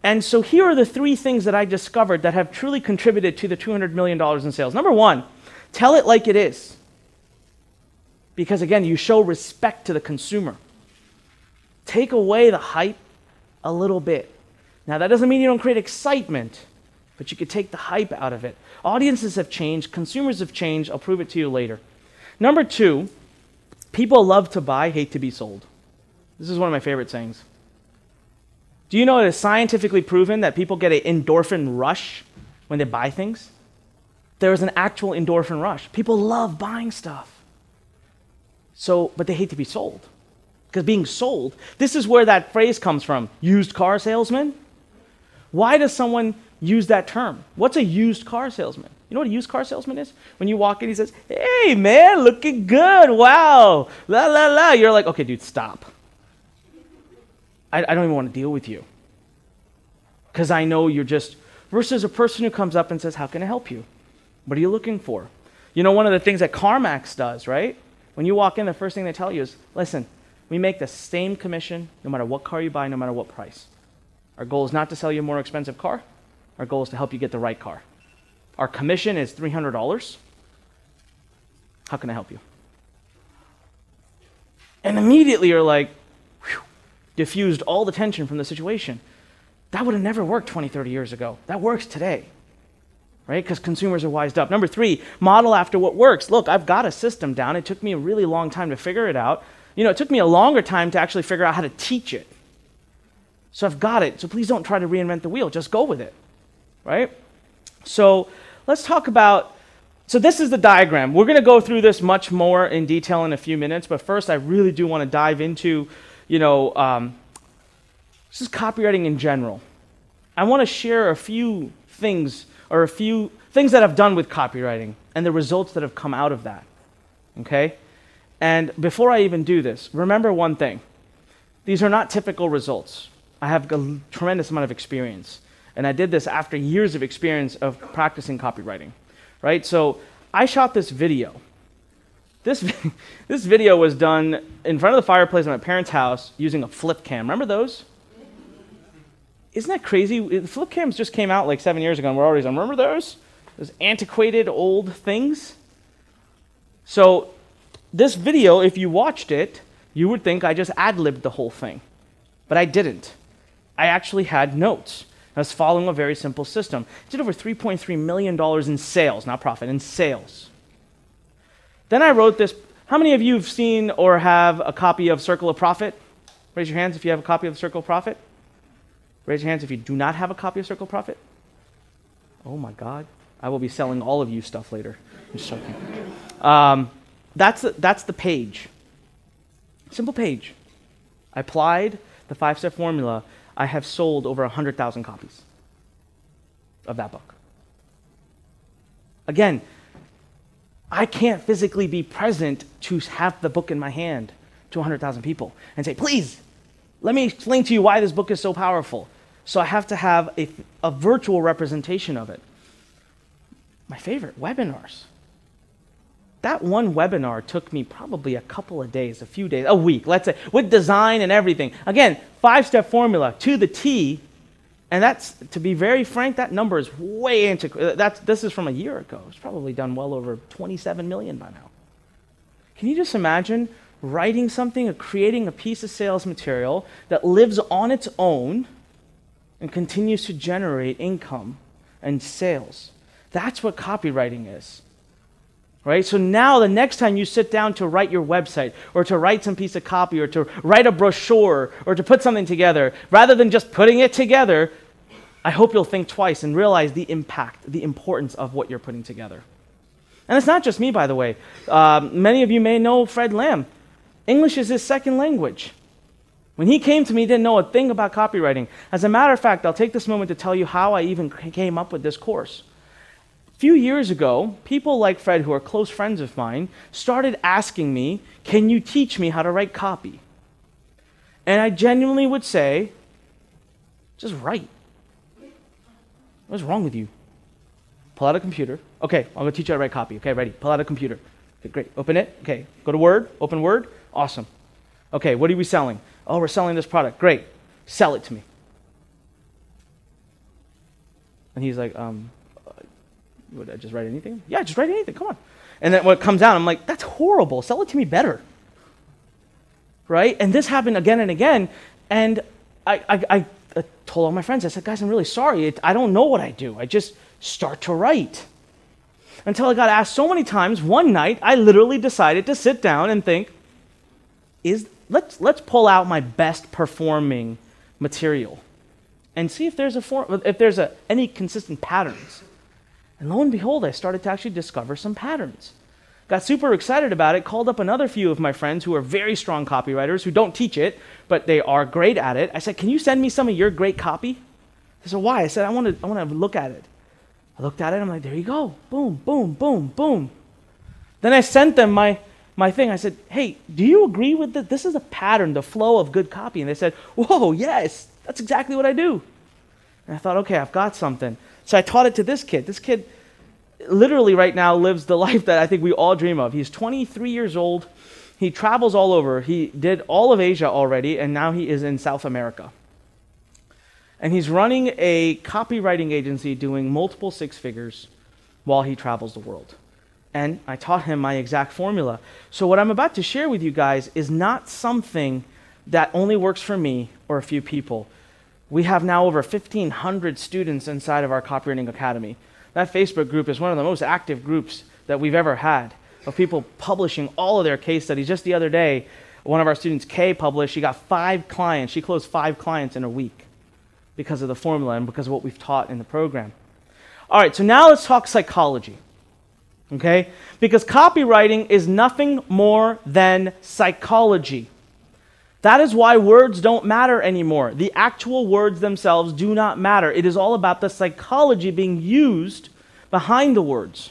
And so here are the three things that I discovered that have truly contributed to the $200 million in sales. Number one, tell it like it is. Because again, you show respect to the consumer. Take away the hype a little bit. Now that doesn't mean you don't create excitement, but you could take the hype out of it. Audiences have changed, consumers have changed, I'll prove it to you later. Number two, people love to buy, hate to be sold. This is one of my favorite sayings. Do you know it is scientifically proven that people get an endorphin rush when they buy things? There is an actual endorphin rush. People love buying stuff. But they hate to be sold. Because being sold, this is where that phrase comes from, used car salesman. Why does someone use that term? What's a used car salesman? You know what a used car salesman is? When you walk in, he says, hey man, looking good, wow, la la la. You're like, okay dude, stop. I don't even want to deal with you. Because I know you're just, versus a person who comes up and says, how can I help you? What are you looking for? You know, one of the things that CarMax does, right? When you walk in, the first thing they tell you is, listen, we make the same commission no matter what car you buy, no matter what price. Our goal is not to sell you a more expensive car. Our goal is to help you get the right car. Our commission is $300. How can I help you? And immediately you're like, whew, diffused all the tension from the situation. That would have never worked 20, 30 years ago. That works today, right? Because consumers are wised up. Number three, model after what works. Look, I've got a system down. It took me a really long time to figure it out. You know, it took me a longer time to actually figure out how to teach it. So I've got it. So please don't try to reinvent the wheel. Just go with it, right? So let's talk about, so this is the diagram. We're going to go through this much more in detail in a few minutes, but first I really do want to dive into, this is copywriting in general. I want to share a few things, or a few things that I've done with copywriting and the results that have come out of that, okay? And before I even do this, remember one thing. These are not typical results. I have a tremendous amount of experience. And I did this after years of experience of practicing copywriting, right? So I shot this video. This video was done in front of the fireplace at my parents' house using a flip cam. Remember those? Isn't that crazy? The flip cams just came out like 7 years ago and we're already on. Remember those? Those antiquated old things? So this video, if you watched it, you would think I just ad-libbed the whole thing. But I didn't. I actually had notes. I was following a very simple system. I did over $3.3 million in sales, not profit, in sales. Then I wrote this. How many of you have seen or have a copy of Circle of Profit? Raise your hands if you have a copy of Circle of Profit. Raise your hands if you do not have a copy of Circle of Profit. Oh my God. I will be selling all of you stuff later. I'm just joking. That's the page. Simple page. I applied the 5-step formula. I have sold over 100,000 copies of that book. Again, I can't physically be present to have the book in my hand to 100,000 people and say, please, let me explain to you why this book is so powerful. So I have to have a virtual representation of it. My favorite, webinars. That one webinar took me probably a couple of days, a few days, a week, let's say, with design and everything. Again, 5-step formula to the T, and that's, to be very frank, that number is way antiquated. This is from a year ago. It's probably done well over 27 million by now. Can you just imagine writing something or creating a piece of sales material that lives on its own and continues to generate income and sales? That's what copywriting is. Right? So now the next time you sit down to write your website or to write some piece of copy or to write a brochure or to put something together, rather than just putting it together, I hope you'll think twice and realize the impact, the importance of what you're putting together. And it's not just me, by the way. Many of you may know Fred Lamb. English is his second language. When he came to me, he didn't know a thing about copywriting. As a matter of fact, I'll take this moment to tell you how I even came up with this course. A few years ago, people like Fred, who are close friends of mine, started asking me, can you teach me how to write copy? And I genuinely would say, just write. What's wrong with you? Pull out a computer. Okay, I'm going to teach you how to write copy. Okay, ready. Pull out a computer. Okay, great. Open it. Okay, go to Word. Open Word. Awesome. Okay, what are we selling? Oh, we're selling this product. Great. Sell it to me. And he's like, would I just write anything? Yeah, just write anything, come on. And then when it comes out, I'm like, that's horrible, sell it to me better. Right? And this happened again and again, and I told all my friends, I said, guys, I'm really sorry, I don't know what I do. I just start to write. Until I got asked so many times, one night, I literally decided to sit down and think, let's pull out my best performing material and see if there's any consistent patterns. And lo and behold, I started to actually discover some patterns. Got super excited about it, called up another few of my friends who are very strong copywriters who don't teach it, but they are great at it. I said, can you send me some of your great copy? They said, why? I said, I want to look at it. I looked at it, I'm like, there you go. Boom, boom, boom, boom. Then I sent them my thing. I said, hey, do you agree with this? This is a pattern, the flow of good copy. And they said, whoa, yes, that's exactly what I do. And I thought, okay, I've got something. So I taught it to this kid. This kid literally right now lives the life that I think we all dream of. He's 23 years old. He travels all over. He did all of Asia already, and now he is in South America. And he's running a copywriting agency doing multiple six figures while he travels the world. And I taught him my exact formula. So what I'm about to share with you guys is not something that only works for me or a few people. We have now over 1,500 students inside of our Copywriting Academy. That Facebook group is one of the most active groups that we've ever had, of people publishing all of their case studies. Just the other day, one of our students, Kay, published. She got 5 clients. She closed 5 clients in a week because of the formula and because of what we've taught in the program. All right, so now let's talk psychology, okay? Because copywriting is nothing more than psychology. That is why words don't matter anymore. The actual words themselves do not matter. It is all about the psychology being used behind the words.